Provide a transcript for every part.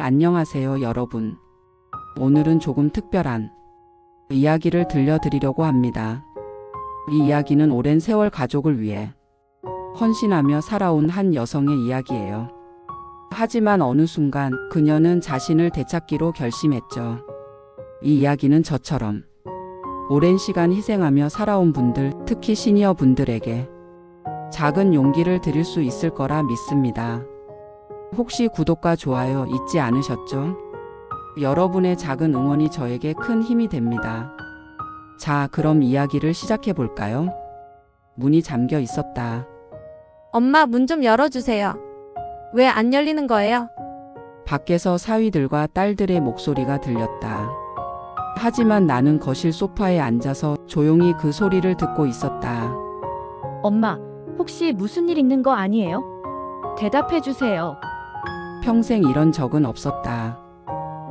안녕하세요, 여러분. 오늘은 조금 특별한 이야기를 들려드리려고 합니다. 이 이야기는 오랜 세월 가족을 위해 헌신하며 살아온 한 여성의 이야기예요. 하지만 어느 순간 그녀는 자신을 되찾기로 결심했죠. 이 이야기는 저처럼 오랜 시간 희생하며 살아온 분들, 특히 시니어 분들에게 작은 용기를 드릴 수 있을 거라 믿습니다. 혹시 구독과 좋아요 잊지 않으셨죠? 여러분의 작은 응원이 저에게 큰 힘이 됩니다. 자, 그럼 이야기를 시작해 볼까요? 문이 잠겨 있었다. 엄마, 문 좀 열어주세요. 왜 안 열리는 거예요? 밖에서 사위들과 딸들의 목소리가 들렸다. 하지만 나는 거실 소파에 앉아서 조용히 그 소리를 듣고 있었다. 엄마, 혹시 무슨 일 있는 거 아니에요? 대답해 주세요. 평생 이런 적은 없었다.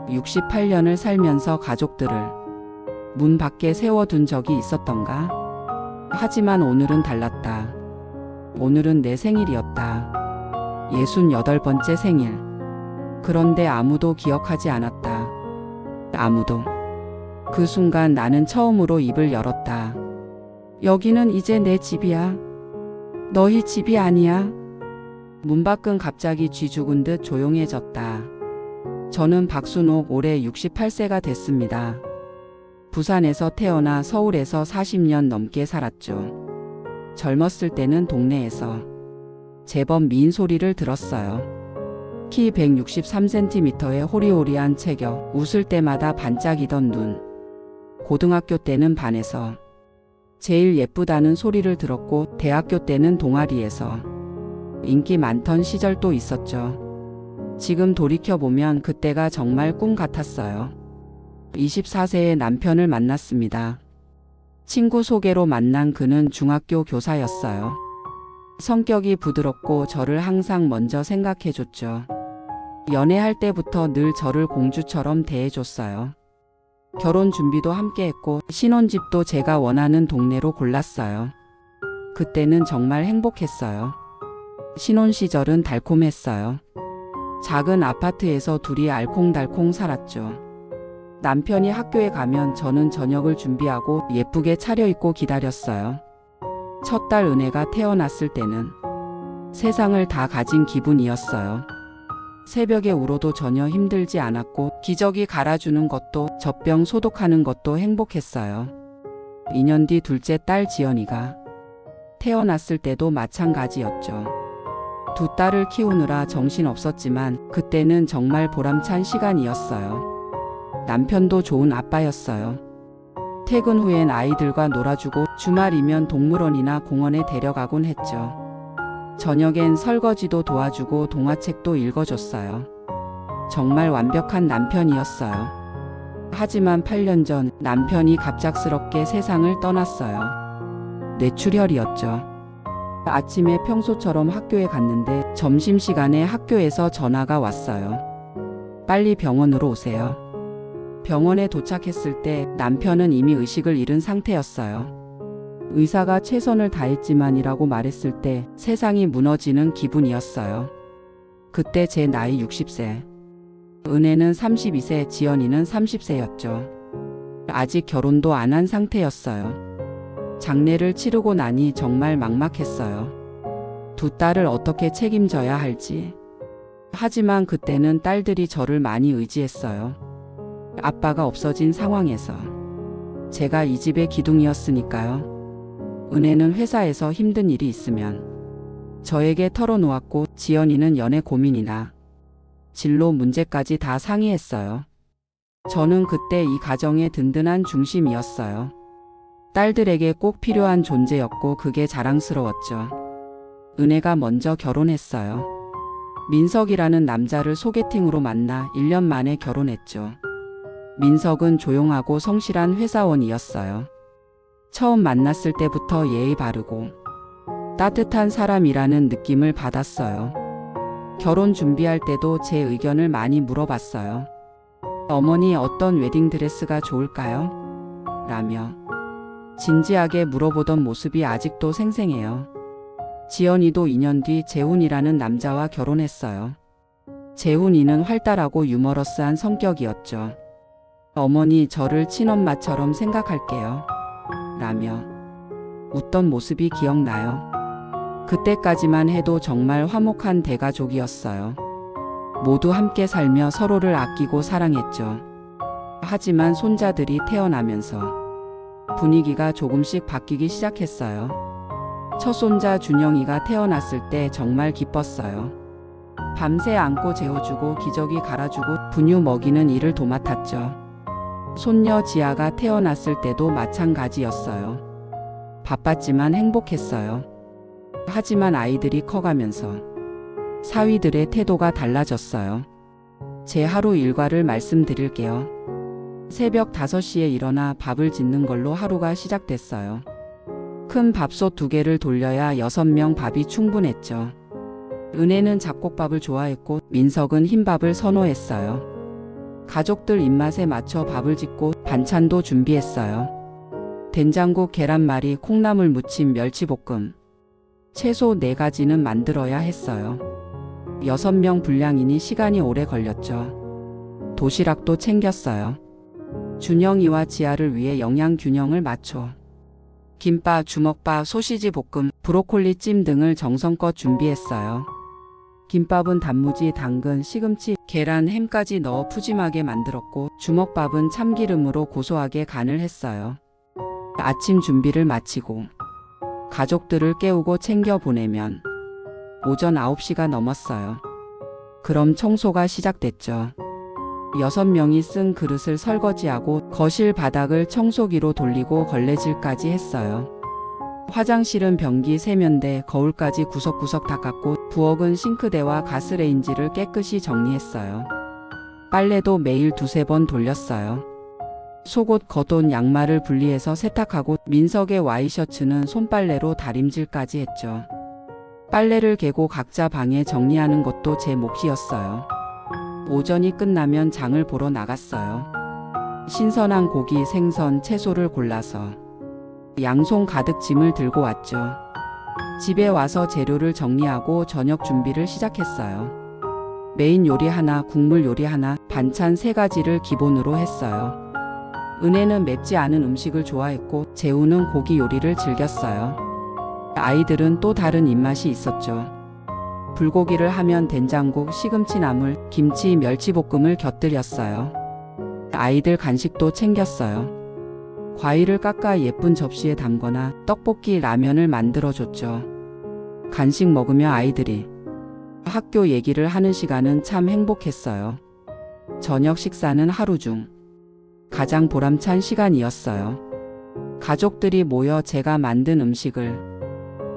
68년을 살면서 가족들을 문 밖에 세워둔 적이 있었던가? 하지만 오늘은 달랐다. 오늘은 내 생일이었다. 68번째 생일. 그런데 아무도 기억하지 않았다. 아무도. 그 순간 나는 처음으로 입을 열었다. 여기는 이제 내 집이야. 너희 집이 아니야. 문 밖은 갑자기 쥐 죽은 듯 조용해졌다. 저는 박순옥, 올해 68세가 됐습니다. 부산에서 태어나 서울에서 40년 넘게 살았죠. 젊었을 때는 동네에서 제법 미인 소리를 들었어요. 키 163cm의 호리호리한 체격, 웃을 때마다 반짝이던 눈. 고등학교 때는 반에서 제일 예쁘다는 소리를 들었고, 대학교 때는 동아리에서 인기 많던 시절도 있었죠. 지금 돌이켜보면 그때가 정말 꿈 같았어요. 24세의 남편을 만났습니다. 친구 소개로 만난 그는 중학교 교사였어요. 성격이 부드럽고 저를 항상 먼저 생각해줬죠. 연애할 때부터 늘 저를 공주처럼 대해줬어요. 결혼 준비도 함께 했고 신혼집도 제가 원하는 동네로 골랐어요. 그때는 정말 행복했어요. 신혼 시절은 달콤했어요. 작은 아파트에서 둘이 알콩달콩 살았죠. 남편이 학교에 가면 저는 저녁을 준비하고 예쁘게 차려입고 기다렸어요. 첫 딸 은혜가 태어났을 때는 세상을 다 가진 기분이었어요. 새벽에 울어도 전혀 힘들지 않았고, 기저귀 갈아주는 것도 젖병 소독하는 것도 행복했어요. 2년 뒤 둘째 딸 지연이가 태어났을 때도 마찬가지였죠. 두 딸을 키우느라 정신없었지만 그때는 정말 보람찬 시간이었어요. 남편도 좋은 아빠였어요. 퇴근 후엔 아이들과 놀아주고 주말이면 동물원이나 공원에 데려가곤 했죠. 저녁엔 설거지도 도와주고 동화책도 읽어줬어요. 정말 완벽한 남편이었어요. 하지만 8년 전 남편이 갑작스럽게 세상을 떠났어요. 뇌출혈이었죠. 아침에 평소처럼 학교에 갔는데 점심시간에 학교에서 전화가 왔어요. 빨리 병원으로 오세요. 병원에 도착했을 때 남편은 이미 의식을 잃은 상태였어요. 의사가 최선을 다했지만이라고 말했을 때 세상이 무너지는 기분이었어요. 그때 제 나이 60세. 은혜는 32세, 지연이는 30세였죠. 아직 결혼도 안 한 상태였어요. 장례를 치르고 나니 정말 막막했어요. 두 딸을 어떻게 책임져야 할지. 하지만 그때는 딸들이 저를 많이 의지했어요. 아빠가 없어진 상황에서 제가 이 집의 기둥이었으니까요. 은혜는 회사에서 힘든 일이 있으면 저에게 털어놓았고, 지연이는 연애 고민이나 진로 문제까지 다 상의했어요. 저는 그때 이 가정의 든든한 중심이었어요. 딸들에게 꼭 필요한 존재였고 그게 자랑스러웠죠. 은혜가 먼저 결혼했어요. 민석이라는 남자를 소개팅으로 만나 1년 만에 결혼했죠. 민석은 조용하고 성실한 회사원이었어요. 처음 만났을 때부터 예의 바르고 따뜻한 사람이라는 느낌을 받았어요. 결혼 준비할 때도 제 의견을 많이 물어봤어요. 어머니, 어떤 웨딩드레스가 좋을까요? 라며 진지하게 물어보던 모습이 아직도 생생해요. 지연이도 2년 뒤 재훈이라는 남자와 결혼했어요. 재훈이는 활달하고 유머러스한 성격이었죠. 어머니 저를 친엄마처럼 생각할게요. 라며 웃던 모습이 기억나요. 그때까지만 해도 정말 화목한 대가족이었어요. 모두 함께 살며 서로를 아끼고 사랑했죠. 하지만 손자들이 태어나면서 분위기가 조금씩 바뀌기 시작했어요. 첫 손자 준영이가 태어났을 때 정말 기뻤어요. 밤새 안고 재워주고 기저귀 갈아주고 분유 먹이는 일을 도맡았죠. 손녀 지아가 태어났을 때도 마찬가지였어요. 바빴지만 행복했어요. 하지만 아이들이 커가면서 사위들의 태도가 달라졌어요. 제 하루 일과를 말씀드릴게요. 새벽 5시에 일어나 밥을 짓는 걸로 하루가 시작됐어요. 큰 밥솥 2개를 돌려야 6명 밥이 충분했죠. 은혜는 잡곡밥을 좋아했고 민석은 흰밥을 선호했어요. 가족들 입맛에 맞춰 밥을 짓고 반찬도 준비했어요. 된장국, 계란말이, 콩나물 무침, 멸치볶음. 최소 4가지는 만들어야 했어요. 6명 분량이니 시간이 오래 걸렸죠. 도시락도 챙겼어요. 준영이와 지아를 위해 영양 균형을 맞춰 김밥, 주먹밥, 소시지 볶음, 브로콜리 찜 등을 정성껏 준비했어요. 김밥은 단무지, 당근, 시금치, 계란, 햄까지 넣어 푸짐하게 만들었고 주먹밥은 참기름으로 고소하게 간을 했어요. 아침 준비를 마치고 가족들을 깨우고 챙겨 보내면 오전 9시가 넘었어요. 그럼 청소가 시작됐죠. 6명이 쓴 그릇을 설거지하고 거실 바닥을 청소기로 돌리고 걸레질까지 했어요. 화장실은 변기, 세면대, 거울까지 구석구석 닦았고 부엌은 싱크대와 가스레인지를 깨끗이 정리했어요. 빨래도 매일 2-3번 돌렸어요. 속옷, 겉옷, 양말을 분리해서 세탁하고 민석의 와이셔츠는 손빨래로 다림질까지 했죠. 빨래를 개고 각자 방에 정리하는 것도 제 몫이었어요. 오전이 끝나면 장을 보러 나갔어요. 신선한 고기, 생선, 채소를 골라서 양손 가득 짐을 들고 왔죠. 집에 와서 재료를 정리하고 저녁 준비를 시작했어요. 메인 요리 하나, 국물 요리 하나, 반찬 3가지를 기본으로 했어요. 은혜는 맵지 않은 음식을 좋아했고 재우는 고기 요리를 즐겼어요. 아이들은 또 다른 입맛이 있었죠. 불고기를 하면 된장국, 시금치 나물, 김치, 멸치볶음을 곁들였어요. 아이들 간식도 챙겼어요. 과일을 깎아 예쁜 접시에 담거나 떡볶이, 라면을 만들어줬죠. 간식 먹으며 아이들이 학교 얘기를 하는 시간은 참 행복했어요. 저녁 식사는 하루 중 가장 보람찬 시간이었어요. 가족들이 모여 제가 만든 음식을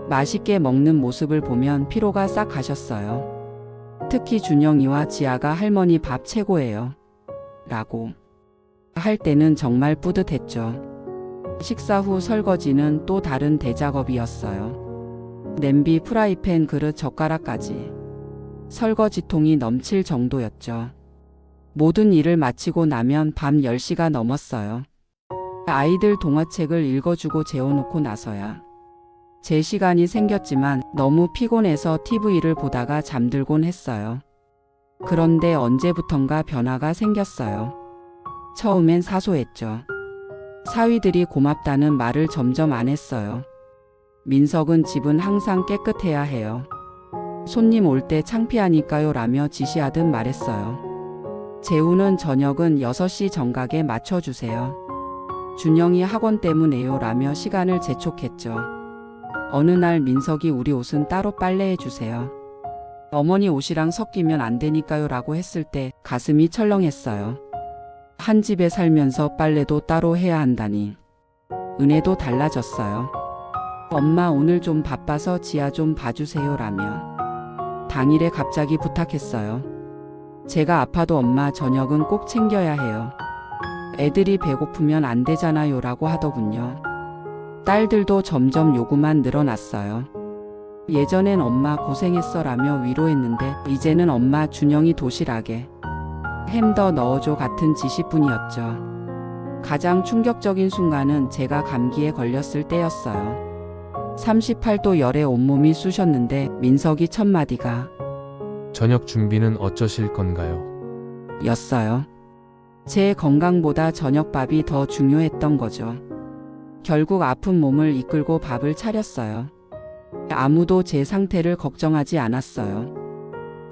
맛있게 먹는 모습을 보면 피로가 싹 가셨어요. 특히 준영이와 지아가 할머니 밥 최고예요. 라고 할 때는 정말 뿌듯했죠. 식사 후 설거지는 또 다른 대작업이었어요. 냄비, 프라이팬, 그릇, 젓가락까지 설거지통이 넘칠 정도였죠. 모든 일을 마치고 나면 밤 10시가 넘었어요. 아이들 동화책을 읽어주고 재워놓고 나서야 제 시간이 생겼지만 너무 피곤해서 TV를 보다가 잠들곤 했어요. 그런데 언제부턴가 변화가 생겼어요. 처음엔 사소했죠. 사위들이 고맙다는 말을 점점 안 했어요. 민석은 집은 항상 깨끗해야 해요. 손님 올 때 창피하니까요 라며 지시하듯 말했어요. 재우는 저녁은 6시 정각에 맞춰주세요. 준영이 학원 때문에요 라며 시간을 재촉했죠. 어느 날 민석이 우리 옷은 따로 빨래해 주세요. 어머니 옷이랑 섞이면 안 되니까요 라고 했을 때 가슴이 철렁했어요. 한 집에 살면서 빨래도 따로 해야 한다니. 은혜도 달라졌어요. 엄마 오늘 좀 바빠서 지아 좀 봐주세요 라며 당일에 갑자기 부탁했어요. 제가 아파도 엄마 저녁은 꼭 챙겨야 해요. 애들이 배고프면 안 되잖아요 라고 하더군요. 딸들도 점점 요구만 늘어났어요. 예전엔 엄마 고생했어 라며 위로했는데 이제는 엄마 준영이 도시락에 햄 더 넣어줘 같은 지시뿐이었죠. 가장 충격적인 순간은 제가 감기에 걸렸을 때였어요. 38도 열에 온몸이 쑤셨는데 민석이 첫 마디가 저녁 준비는 어쩌실 건가요? 였어요. 제 건강보다 저녁밥이 더 중요했던 거죠. 결국 아픈 몸을 이끌고 밥을 차렸어요. 아무도 제 상태를 걱정하지 않았어요.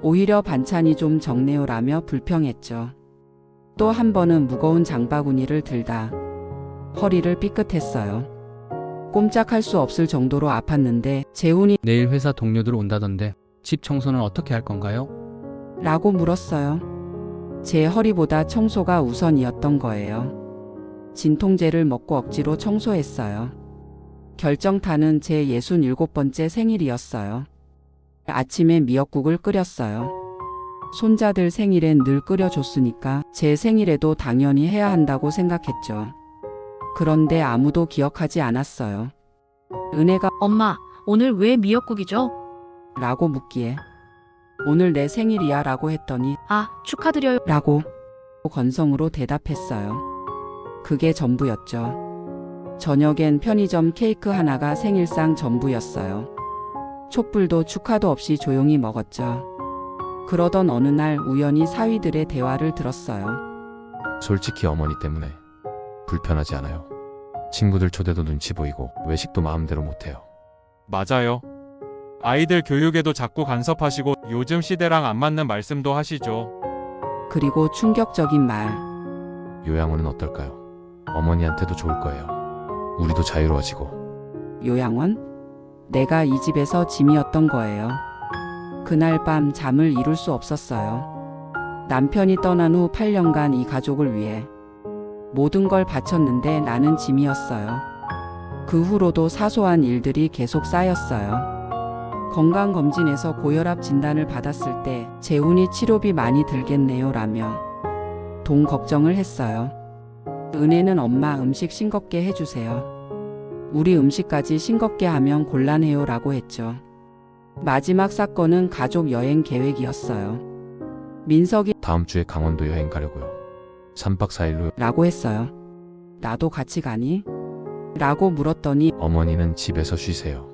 오히려 반찬이 좀 적네요라며 불평했죠. 또 한 번은 무거운 장바구니를 들다 허리를 삐끗했어요. 꼼짝할 수 없을 정도로 아팠는데 재훈이 내일 회사 동료들 온다던데 집 청소는 어떻게 할 건가요? 라고 물었어요. 제 허리보다 청소가 우선이었던 거예요. 진통제를 먹고 억지로 청소했어요. 결정타는 제 67번째 생일이었어요. 아침에 미역국을 끓였어요. 손자들 생일엔 늘 끓여줬으니까 제 생일에도 당연히 해야 한다고 생각했죠. 그런데 아무도 기억하지 않았어요. 은혜가 엄마, 오늘 왜 미역국이죠? 라고 묻기에 오늘 내 생일이야 라고 했더니 아, 축하드려요. 라고 건성으로 대답했어요. 그게 전부였죠. 저녁엔 편의점 케이크 하나가 생일상 전부였어요. 촛불도 축하도 없이 조용히 먹었죠. 그러던 어느 날 우연히 사위들의 대화를 들었어요. 솔직히 어머니 때문에 불편하지 않아요. 친구들 초대도 눈치 보이고 외식도 마음대로 못해요. 맞아요. 아이들 교육에도 자꾸 간섭하시고 요즘 시대랑 안 맞는 말씀도 하시죠. 그리고 충격적인 말. 요양원은 어떨까요? 어머니한테도 좋을 거예요. 우리도 자유로워지고. 요양원? 내가 이 집에서 짐이었던 거예요. 그날 밤 잠을 이룰 수 없었어요. 남편이 떠난 후 8년간 이 가족을 위해 모든 걸 바쳤는데 나는 짐이었어요. 그 후로도 사소한 일들이 계속 쌓였어요. 건강검진에서 고혈압 진단을 받았을 때 재훈이 치료비 많이 들겠네요 라며 돈 걱정을 했어요. 은혜는 엄마 음식 싱겁게 해주세요. 우리 음식까지 싱겁게 하면 곤란해요 라고 했죠. 마지막 사건은 가족 여행 계획이었어요. 민석이 다음 주에 강원도 여행 가려고요. 3박 4일로. 라고 했어요. 나도 같이 가니? 라고 물었더니 어머니는 집에서 쉬세요.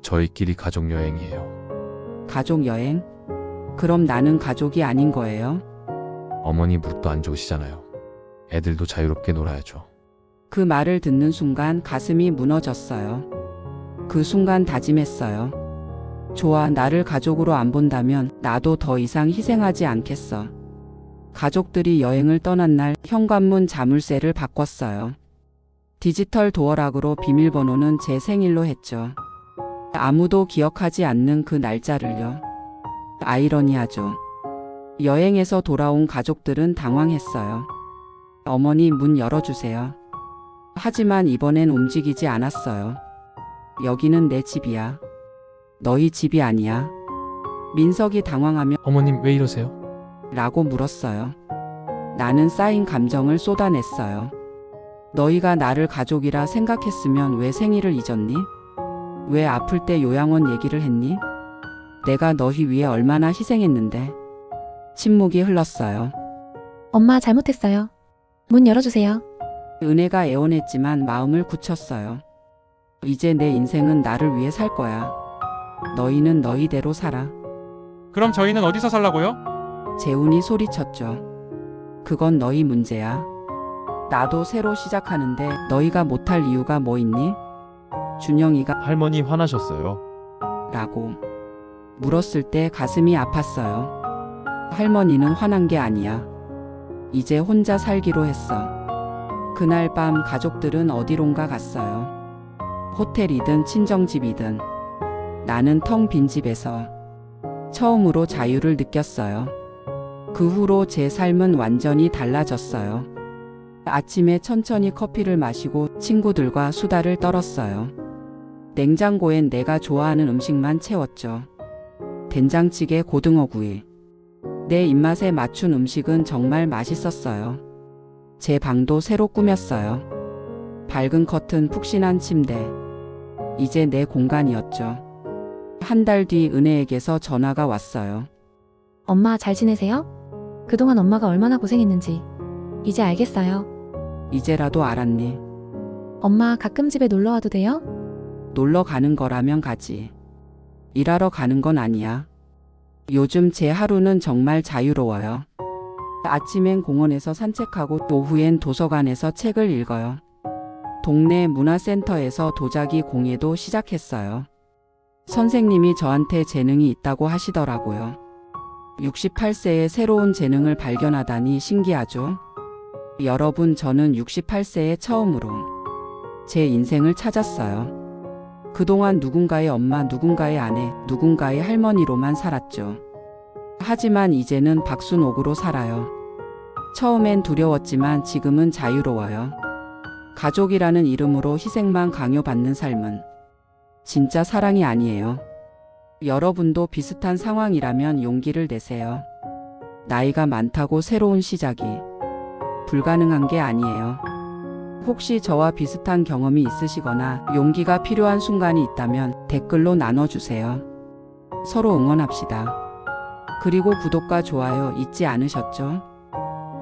저희끼리 가족 여행이에요. 가족 여행? 그럼 나는 가족이 아닌 거예요? 어머니 무릎도 안 좋으시잖아요. 애들도 자유롭게 놀아야죠. 그 말을 듣는 순간 가슴이 무너졌어요. 그 순간 다짐했어요. 좋아, 나를 가족으로 안 본다면 나도 더 이상 희생하지 않겠어. 가족들이 여행을 떠난 날 현관문 자물쇠를 바꿨어요. 디지털 도어락으로 비밀번호는 제 생일로 했죠. 아무도 기억하지 않는 그 날짜를요. 아이러니하죠. 여행에서 돌아온 가족들은 당황했어요. 어머니 문 열어주세요. 하지만 이번엔 움직이지 않았어요. 여기는 내 집이야. 너희 집이 아니야. 민석이 당황하며 어머님 왜 이러세요? 라고 물었어요. 나는 쌓인 감정을 쏟아냈어요. 너희가 나를 가족이라 생각했으면 왜 생일을 잊었니? 왜 아플 때 요양원 얘기를 했니? 내가 너희 위해 얼마나 희생했는데. 침묵이 흘렀어요. 엄마 잘못했어요. 문 열어주세요. 은혜가 애원했지만 마음을 굳혔어요. 이제 내 인생은 나를 위해 살 거야. 너희는 너희대로 살아. 그럼 저희는 어디서 살라고요? 재훈이 소리쳤죠. 그건 너희 문제야. 나도 새로 시작하는데 너희가 못할 이유가 뭐 있니? 준영이가 할머니 화나셨어요? 라고 물었을 때 가슴이 아팠어요. 할머니는 화난 게 아니야. 이제 혼자 살기로 했어. 그날 밤 가족들은 어디론가 갔어요. 호텔이든 친정집이든 나는 텅 빈 집에서 처음으로 자유를 느꼈어요. 그 후로 제 삶은 완전히 달라졌어요. 아침에 천천히 커피를 마시고 친구들과 수다를 떨었어요. 냉장고엔 내가 좋아하는 음식만 채웠죠. 된장찌개, 고등어구이. 내 입맛에 맞춘 음식은 정말 맛있었어요. 제 방도 새로 꾸몄어요. 밝은 커튼, 푹신한 침대. 이제 내 공간이었죠. 한 달 뒤 은혜에게서 전화가 왔어요. 엄마 잘 지내세요? 그동안 엄마가 얼마나 고생했는지 이제 알겠어요. 이제라도 알았니? 엄마 가끔 집에 놀러 와도 돼요? 놀러 가는 거라면 가지. 일하러 가는 건 아니야. 요즘 제 하루는 정말 자유로워요. 아침엔 공원에서 산책하고 오후엔 도서관에서 책을 읽어요. 동네 문화센터에서 도자기 공예도 시작했어요. 선생님이 저한테 재능이 있다고 하시더라고요. 68세에 새로운 재능을 발견하다니 신기하죠? 여러분, 저는 68세에 처음으로 제 인생을 찾았어요. 그동안 누군가의 엄마, 누군가의 아내, 누군가의 할머니로만 살았죠. 하지만 이제는 박순옥으로 살아요. 처음엔 두려웠지만 지금은 자유로워요. 가족이라는 이름으로 희생만 강요받는 삶은 진짜 사랑이 아니에요. 여러분도 비슷한 상황이라면 용기를 내세요. 나이가 많다고 새로운 시작이 불가능한 게 아니에요. 혹시 저와 비슷한 경험이 있으시거나 용기가 필요한 순간이 있다면 댓글로 나눠주세요. 서로 응원합시다. 그리고 구독과 좋아요 잊지 않으셨죠?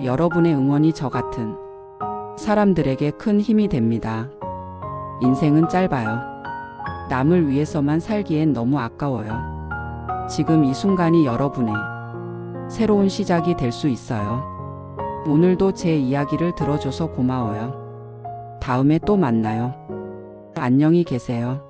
여러분의 응원이 저 같은 사람들에게 큰 힘이 됩니다. 인생은 짧아요. 남을 위해서만 살기엔 너무 아까워요. 지금 이 순간이 여러분의 새로운 시작이 될 수 있어요. 오늘도 제 이야기를 들어줘서 고마워요. 다음에 또 만나요. 안녕히 계세요.